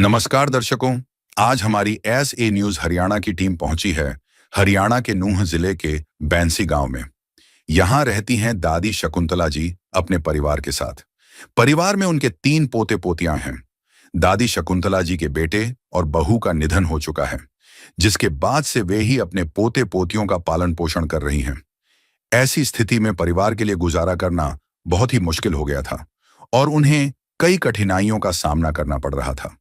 नमस्कार दर्शकों। आज हमारी एस ए न्यूज हरियाणा की टीम पहुंची है हरियाणा के नूंह जिले के बैंसी गांव में। यहां रहती हैं दादी शकुंतला जी अपने परिवार के साथ। परिवार में उनके 3 पोते पोतियां हैं। दादी शकुंतला जी के बेटे और बहू का निधन हो चुका है, जिसके बाद से वे ही अपने पोते पोतियों का पालन पोषण कर रही हैं। ऐसी स्थिति में परिवार के लिए गुजारा करना बहुत ही मुश्किल हो गया था और उन्हें कई कठिनाइयों का सामना करना पड़ रहा था।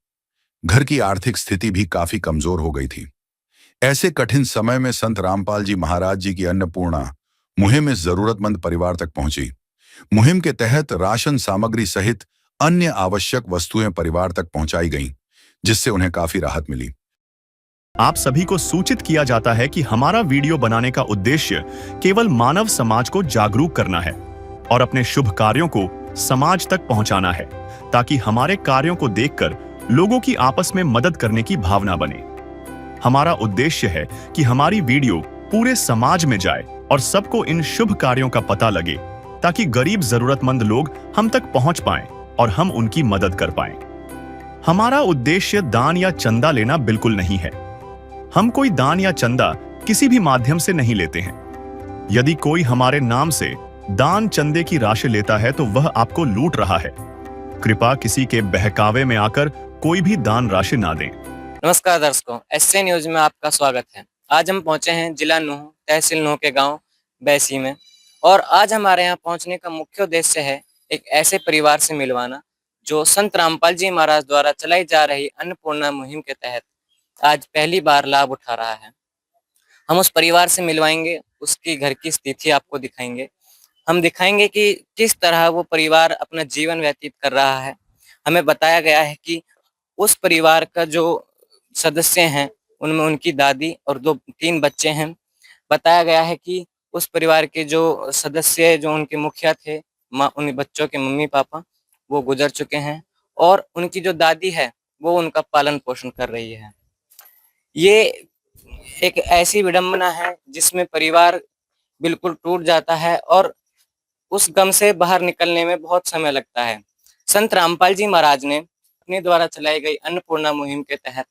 घर की आर्थिक स्थिति भी काफी कमजोर हो गई थी। ऐसे कठिन समय में संत रामपाल जी महाराज जी की अन्नपूर्णा मुहिम इस जरूरतमंद परिवार तक पहुंची। मुहिम के तहत राशन सामग्री सहित अन्य आवश्यक वस्तुएं परिवार तक पहुंचाई गईं, जिससे उन्हें काफी राहत मिली। आप सभी को सूचित किया जाता है कि हमारा वीडियो बनाने का उद्देश्य केवल मानव समाज को जागरूक करना है और अपने शुभ कार्यों को समाज तक पहुंचाना है, ताकि हमारे कार्यों को देखकर लोगों की आपस में मदद करने की भावना बने। हमारा उद्देश्य है कि हमारी वीडियो पूरे समाज में जाए और सबको इन शुभ कार्यों का पता लगे, ताकि गरीब जरूरतमंद लोग हम तक पहुंच पाएं और हम उनकी मदद कर पाएं। हमारा उद्देश्य दान या चंदा लेना बिल्कुल नहीं है। हम कोई दान या चंदा किसी भी माध्यम से नहीं लेते हैं। यदि कोई हमारे नाम से दान चंदे की राशि लेता है तो वह आपको लूट रहा है। कृपया किसी के बहकावे में आकर कोई भी दान राशि ना दें। नमस्कार दर्शकों, एसए न्यूज में आपका स्वागत है। आज हम पहुंचे हैं जिला नूंह, तहसील नूंह के गांव बैसी में, और आज हमारे यहां पहुंचने का मुख्य उद्देश्य है एक ऐसे परिवार से मिलवाना जो संत रामपाल जी महाराज द्वारा चलाई जा रही अन्नपूर्णा मुहिम के तहत आज पहली बार लाभ उठा रहा है। हम उस परिवार से मिलवाएंगे, उसकी घर की स्थिति आपको दिखाएंगे। हम दिखाएंगे कि किस तरह वो परिवार अपना जीवन व्यतीत कर रहा है। हमें बताया गया है कि उस परिवार का जो सदस्य हैं उनमें उनकी दादी और 3 बच्चे हैं। बताया गया है कि उस परिवार के जो सदस्य, जो उनके मुखिया थे, उन बच्चों के मम्मी पापा, वो गुजर चुके हैं और उनकी जो दादी है वो उनका पालन पोषण कर रही है। ये एक ऐसी विडंबना है जिसमें परिवार बिल्कुल टूट जाता है और उस गम से बाहर निकलने में बहुत समय लगता है। संत रामपाल जी महाराज ने अपने द्वारा चलाई गई अन्नपूर्णा मुहिम के तहत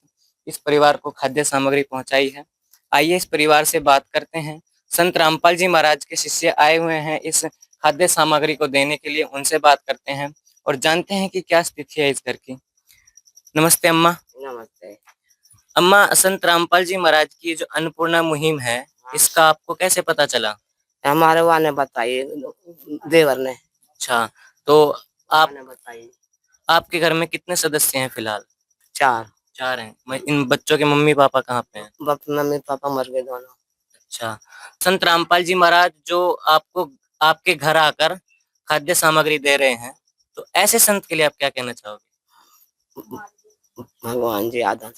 इस परिवार को खाद्य सामग्री पहुंचाई है। आइए इस परिवार से बात करते हैं। संत रामपाल जी महाराज के शिष्य आए हुए हैं इस खाद्य सामग्री को देने के लिए। उनसे बात करते हैं और जानते हैं कि क्या स्थिति है इस घर की। नमस्ते अम्मा। नमस्ते। अम्मा, संत रामपाल जी महाराज की जो अन्नपूर्णा मुहिम है, इसका आपको कैसे पता चला? हमारे वहाँ ने बताई, देवर ने। अच्छा, तो आप बताई। आपके घर में कितने सदस्य हैं फिलहाल? 4 हैं। इन बच्चों के मम्मी पापा कहाँ पे हैं? मम्मी पापा मर गए दोनों। अच्छा, संत रामपाल जी महाराज जो आपको आपके घर आकर खाद्य सामग्री दे रहे हैं, तो ऐसे संत के लिए आप क्या कहना चाहोगे? भगवान जी आदर।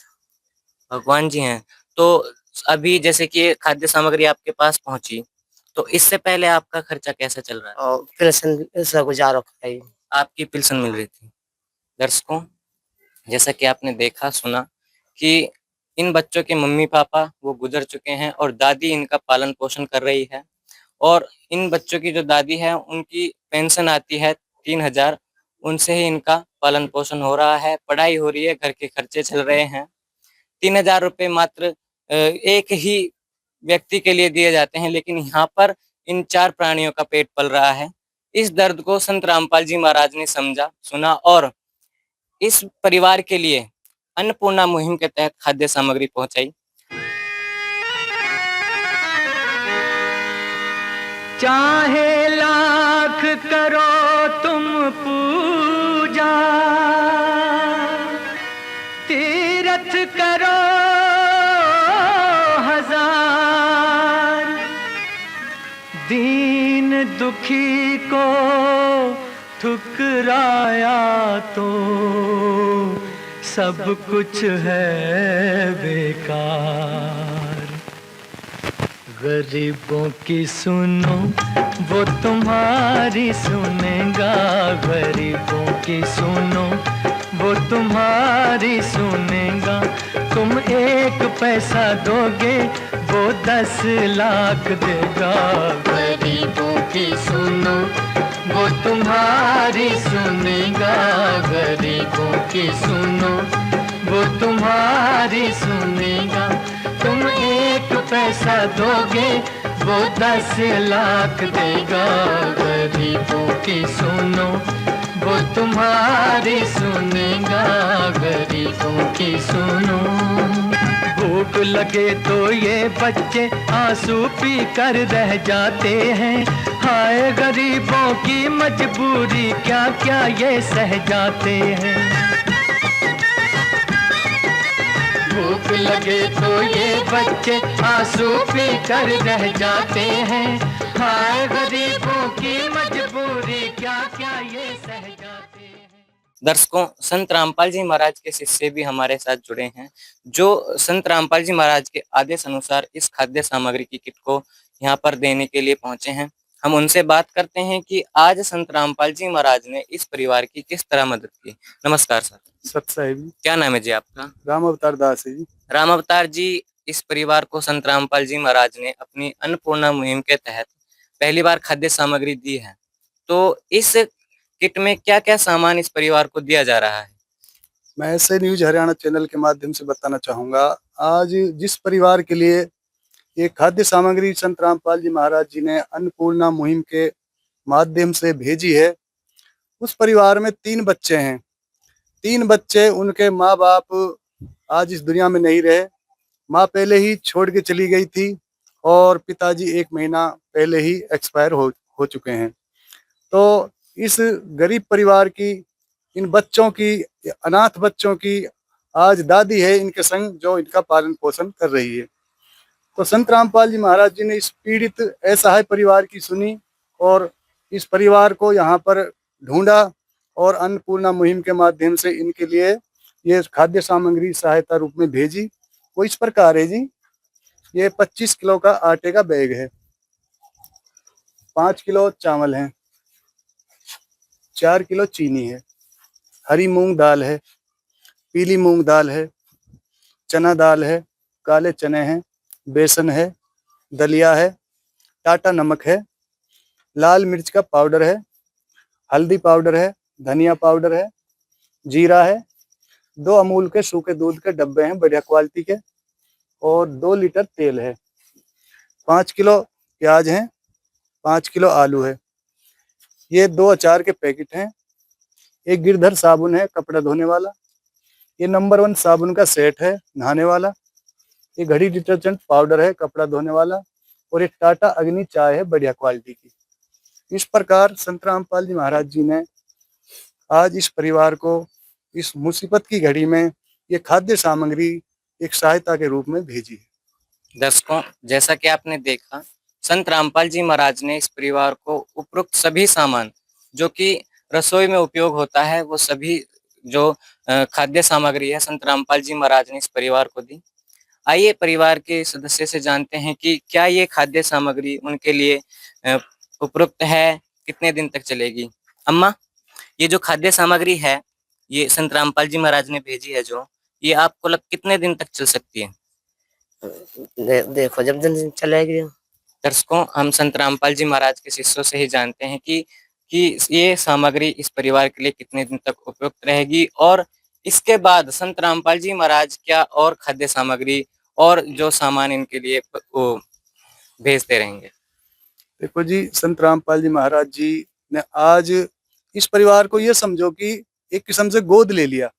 भगवान जी हैं। तो अभी जैसे कि खाद्य सामग्री आपके पास पहुंची, तो इससे पहले आपका खर्चा कैसे चल रहा है? और पेंशन से गुजारो खाई। आपकी पेंशन मिल रही थी। दर्शकों, जैसा कि आपने देखा सुना कि इन बच्चों के मम्मी पापा वो गुजर चुके हैं और दादी इनका पालन पोषण कर रही है, और इन बच्चों की जो दादी है उनकी पेंशन आती है 3000, उनसे ही इनका पालन पोषण हो रहा है, पढ़ाई हो रही है, घर के खर्चे चल रहे हैं। 3000 रुपये मात्र एक ही व्यक्ति के लिए दिए जाते हैं, लेकिन यहाँ पर इन 4 प्राणियों का पेट पल रहा है। इस दर्द को संत रामपाल जी महाराज ने समझा, सुना और इस परिवार के लिए अन्नपूर्णा मुहिम के तहत खाद्य सामग्री पहुंचाई। चाहे लाख करो तुम पूजा, तीरथ करो 1000, दीन दुखी को ठुकराया तो सब कुछ है बेकार। गरीबों की सुनो वो तुम्हारी सुनेगा, गरीबों की सुनो वो तुम्हारी सुनेगा। तुम 1 पैसा दोगे वो 10 लाख देगा। गरीबों की सुनो वो तुम्हारी सुनेगा, गरीबों की सुनो तुम्हारी सुनेगा। तुम 1 पैसा दोगे वो 10 लाख देगा। गरीबों की सुनो वो तुम्हारी सुनेगा। गरीबों की सुनो। भूख लगे तो ये बच्चे आंसू पी कर रह जाते हैं। हाय गरीबों की मजबूरी क्या क्या ये सह जाते हैं। भूख लगे तो ये बच्चे आंसू पी कर रह जाते हैं। हाय गरीबों की मजबूरी क्या क्या ये सह जाते हैं। दर्शकों, संत रामपाल जी महाराज के शिष्य भी हमारे साथ जुड़े हैं, जो संत रामपाल जी महाराज के आदेश अनुसार इस खाद्य सामग्री की किट को यहाँ पर देने के लिए पहुंचे हैं। हम उनसे बात करते हैं कि आज संत रामपाल जी महाराज ने इस परिवार की किस तरह मदद की। नमस्कार सर। सत साहिब जी। क्या नाम है जी आपका? राम अवतार दास है जी। राम अवतार जी, इस परिवार को संत रामपाल जी महाराज ने अपनी अन्नपूर्णा मुहिम के तहत पहली बार खाद्य सामग्री दी है, तो इस किट में क्या-क्या सामान इस परिवार को दिया जा रहा है? मैं ऐसे न्यूज हरियाणा चैनल के माध्यम से बताना चाहूँगा, आज जिस परिवार के लिए ये खाद्य सामग्री संत रामपाल जी महाराज जी ने अन्नपूर्णा मुहिम के माध्यम से भेजी है, उस परिवार में 3 बच्चे हैं। 3 बच्चे, उनके माँ बाप आज इस दुनिया में नहीं रहे। माँ पहले ही छोड़ के चली गई थी और पिताजी 1 महीना पहले ही एक्सपायर हो चुके हैं। तो इस गरीब परिवार की, इन बच्चों की, अनाथ बच्चों की आज दादी है इनके संग, जो इनका पालन पोषण कर रही है। तो संत रामपाल जी महाराज जी ने इस पीड़ित असहाय परिवार की सुनी और इस परिवार को यहाँ पर ढूंढा और अन्नपूर्णा मुहिम के माध्यम से इनके लिए ये खाद्य सामग्री सहायता रूप में भेजी। वो इस प्रकार है जी, ये 25 किलो का आटे का बैग है, 5 किलो चावल है, 4 किलो चीनी है, हरी मूंग दाल है, पीली मूंग दाल है, चना दाल है, काले चने हैं, बेसन है, दलिया है, टाटा नमक है, लाल मिर्च का पाउडर है, हल्दी पाउडर है, धनिया पाउडर है, जीरा है, 2 अमूल के सूखे दूध के डब्बे हैं बढ़िया क्वालिटी के, और 2 लीटर तेल है, 5 किलो प्याज हैं, 5 किलो आलू है, ये 2 अचार के पैकेट हैं, एक गिरधर साबुन है कपड़ा धोने वाला, ये नंबर 1 साबुन का सेट है नहाने वाला, ये घड़ी डिटर्जेंट पाउडर है कपड़ा धोने वाला, और एक टाटा अग्नि चाय है बढ़िया क्वालिटी की। इस प्रकार संत रामपाल जी महाराज जी ने आज इस परिवार को इस मुसीबत की घड़ी में ये खाद्य सामग्री एक सहायता के रूप में भेजी है। दर्शकों, जैसा कि आपने देखा, संत रामपाल जी महाराज ने इस परिवार को उपरोक्त सभी सामान जो कि रसोई में उपयोग होता है, वो सभी जो खाद्य सामग्री है संत रामपाल जी महाराज ने इस परिवार को दी। आइए परिवार के सदस्य से जानते हैं कि क्या ये खाद्य सामग्री उनके लिए उपयुक्त है, कितने दिन तक चलेगी। अम्मा, ये जो खाद्य सामग्री है, ये संत रामपाल जी महाराज ने भेजी है, जो ये आपको कितने दिन तक चल सकती है? देखो जब दिन चलेगी। दर्शकों, हम संत रामपाल जी महाराज के शिष्यों से ही जानते हैं कि ये सामग्री इस परिवार के लिए कितने दिन तक उपयुक्त रहेगी और इसके बाद संत रामपाल जी महाराज क्या और खाद्य सामग्री और जो सामान इनके लिए वो भेजते रहेंगे। देखो जी, संत रामपाल जी महाराज जी ने आज इस परिवार को ये समझो कि एक किस्म से गोद ले लिया।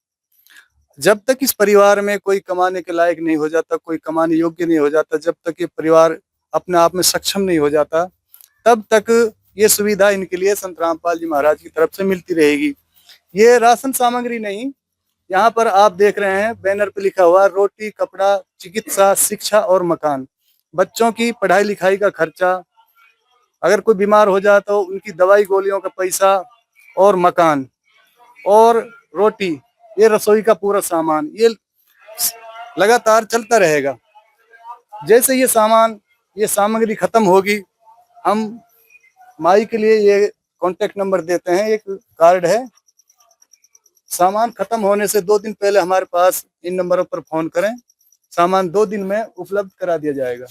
जब तक इस परिवार में कोई कमाने के लायक नहीं हो जाता, कोई कमाने योग्य नहीं हो जाता, जब तक ये परिवार अपने आप में सक्षम नहीं हो जाता, तब तक ये सुविधा इनके लिए संत रामपाल जी महाराज की तरफ से मिलती रहेगी। ये राशन सामग्री नहीं, यहाँ पर आप देख रहे हैं बैनर पे लिखा हुआ रोटी, कपड़ा, चिकित्सा, शिक्षा और मकान। बच्चों की पढ़ाई लिखाई का खर्चा, अगर कोई बीमार हो जाए तो उनकी दवाई गोलियों का पैसा, और मकान और रोटी, ये रसोई का पूरा सामान, ये लगातार चलता रहेगा। जैसे ये सामग्री खत्म होगी, हम माई के लिए ये कांटेक्ट नंबर देते हैं, एक कार्ड है। सामान खत्म होने से 2 दिन पहले हमारे पास इन नंबरों पर फोन करें, सामान 2 दिन में उपलब्ध करा दिया जाएगा।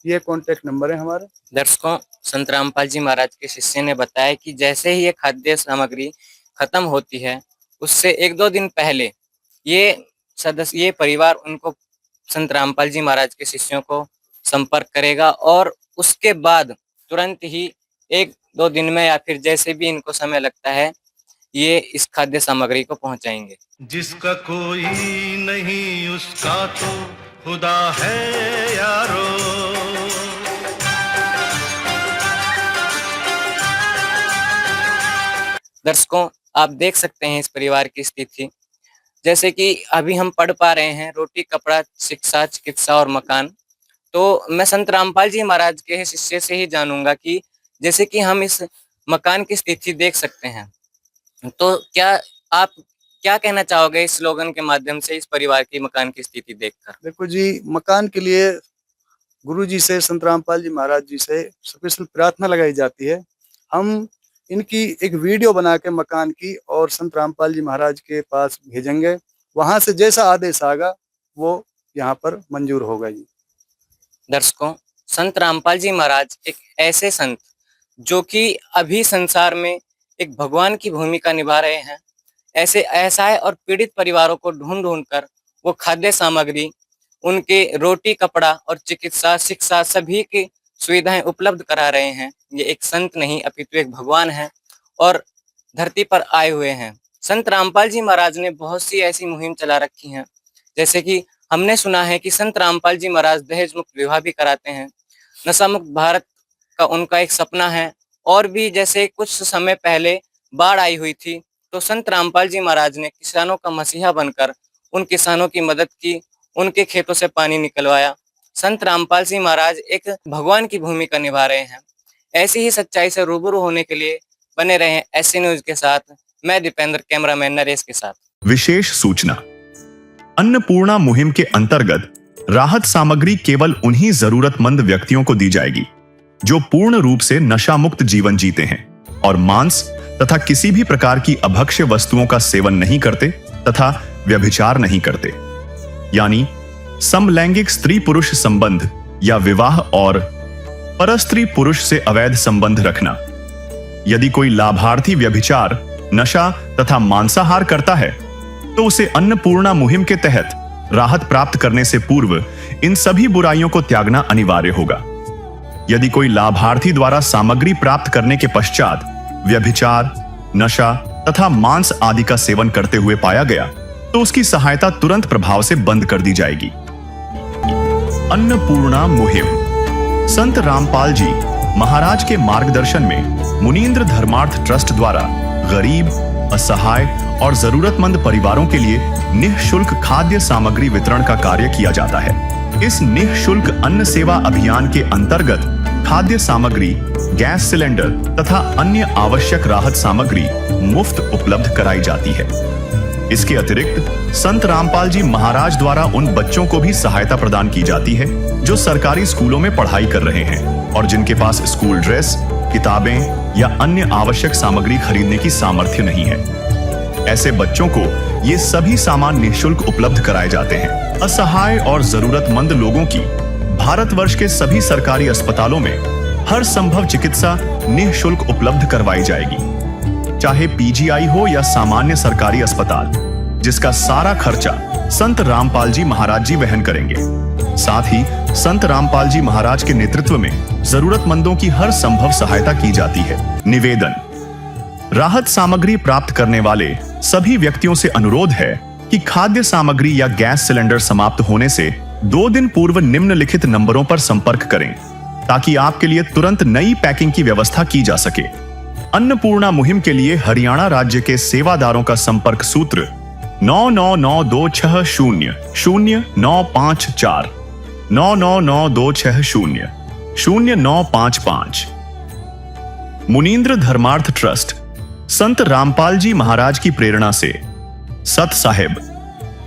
ये कांटेक्ट नंबर है हमारे। दर्शकों, संत रामपाल जी महाराज के शिष्य ने बताया कि जैसे ही ये खाद्य सामग्री खत्म होती है, उससे 1-2 दिन पहले ये सदस्य ये परिवार उनको संत रामपाल जी महाराज के शिष्यों को संपर्क करेगा और उसके बाद तुरंत ही 1-2 दिन में या फिर जैसे भी इनको समय लगता है ये इस खाद्य सामग्री को पहुंचाएंगे। जिसका कोई नहीं उसका तो खुदा है यारो। दर्शकों, आप देख सकते हैं इस परिवार की स्थिति। जैसे कि अभी हम पढ़ पा रहे हैं रोटी, कपड़ा, शिक्षा, चिकित्सा और मकान। तो मैं संत रामपाल जी महाराज के शिष्य से ही जानूंगा कि जैसे कि हम इस मकान की स्थिति देख सकते हैं, तो क्या आप क्या कहना चाहोगे इस स्लोगन के माध्यम से इस परिवार की मकान की स्थिति देखकर? देखो जी, मकान के लिए गुरु जी से, संत रामपाल जी महाराज जी से स्पेशल प्रार्थना लगाई जाती है। हम इनकी एक वीडियो बना के मकान की और संत रामपाल जी महाराज के पास भेजेंगे। वहां से जैसा आदेश आएगा वो यहाँ पर मंजूर होगा जी। दर्शकों, संत रामपाल जी महाराज एक ऐसे संत जो कि अभी संसार में एक भगवान की भूमिका निभा रहे हैं। ऐसे असहाय और पीड़ित परिवारों को ढूंढ कर वो खाद्य सामग्री, उनके रोटी, कपड़ा और चिकित्सा, शिक्षा सभी की सुविधाएं उपलब्ध करा रहे हैं। ये एक संत नहीं अपितु एक भगवान है और धरती पर आए हुए हैं। संत रामपाल जी महाराज ने बहुत सी ऐसी मुहिम चला रखी हैं, जैसे कि हमने सुना है कि संत रामपाल जी महाराज दहेज मुक्त विवाह भी कराते हैं। नशा मुक्त भारत का उनका एक सपना है। और भी जैसे कुछ समय पहले बाढ़ आई हुई थी तो संत रामपाल जी महाराज ने किसानों का मसीहा बनकर उन किसानों की मदद की, उनके खेतों से पानी निकलवाया। संत रामपाल जी महाराज एक भगवान की भूमिका निभा रहे हैं। ऐसी ही सच्चाई से रूबरू होने के लिए बने रहें एसए न्यूज के साथ। मैं दीपेंद्र, कैमरामैन नरेश के साथ। विशेष सूचना, अन्नपूर्णा मुहिम के अंतर्गत राहत सामग्री केवल उन्हीं जरूरतमंद व्यक्तियों को दी जाएगी जो पूर्ण रूप से नशा मुक्त जीवन जीते हैं और मांस तथा किसी भी प्रकार की अभक्ष्य वस्तुओं का सेवन नहीं करते तथा व्यभिचार नहीं करते, यानी समलैंगिक स्त्री पुरुष संबंध या विवाह और परस्त्री पुरुष से अवैध संबंध रखना। यदि कोई लाभार्थी व्यभिचार, नशा तथा मांसाहार करता है तो उसे अन्नपूर्णा मुहिम के तहत राहत प्राप्त करने से पूर्व इन सभी बुराइयों को त्यागना अनिवार्य होगा। यदि कोई लाभार्थी द्वारा सामग्री प्राप्त करने के पश्चात व्यभिचार, नशा तथा मांस आदि का सेवन करते हुए पाया गया तो उसकी सहायता तुरंत प्रभाव से बंद कर दी जाएगी। अन्नपूर्णा मुहिम संत रामपाल जी महाराज के मार्गदर्शन में मुनींद्र धर्मार्थ ट्रस्ट द्वारा गरीब, असहाय और जरूरतमंद परिवारों के लिए निःशुल्क खाद्य सामग्री वितरण का कार्य किया जाता है। इस निःशुल्क अन्न सेवा अभियान के अंतर्गत खाद्य सामग्री, गैस सिलेंडर तथा अन्य आवश्यक राहत सामग्री मुफ्त उपलब्ध कराई जाती है। इसके अतिरिक्त संत रामपाल जी महाराज द्वारा उन बच्चों को भी सहायता प्रदान की जाती है जो सरकारी स्कूलों में पढ़ाई कर रहे हैं और जिनके पास स्कूल ड्रेस, किताबें या अन्य आवश्यक सामग्री खरीदने की सामर्थ्य नहीं है। ऐसे बच्चों को ये सभी सामान निःशुल्क उपलब्ध कराए जाते हैं। असहाय और जरूरतमंद लोगों की भारतवर्ष के सभी सरकारी अस्पतालों में हर संभव चिकित्सा निःशुल्क उपलब्ध करवाई जाएगी, चाहे पीजीआई हो या सामान्य सरकारी अस्पताल, जिसका सारा खर्चा संत रामपाल जी महाराज जी वहन करेंगे। साथ ही संत रामपाल जी महाराज के नेतृत्व में जरूरतमंदों की हर संभव सहायता की जाती है। निवेदन, राहत सामग्री प्राप्त करने वाले सभी व्यक्तियों से अनुरोध है कि खाद्य सामग्री या गैस सिलेंडर समाप्त होने से 2 दिन पूर्व निम्नलिखित नंबरों पर संपर्क करें ताकि आपके लिए तुरंत नई पैकिंग की व्यवस्था की जा सके। अन्नपूर्णा मुहिम के लिए हरियाणा राज्य के सेवादारों का संपर्क सूत्र 9992600954 9992600955। मुनींद्र धर्मार्थ ट्रस्ट संत रामपाल जी महाराज की प्रेरणा से सत साहेब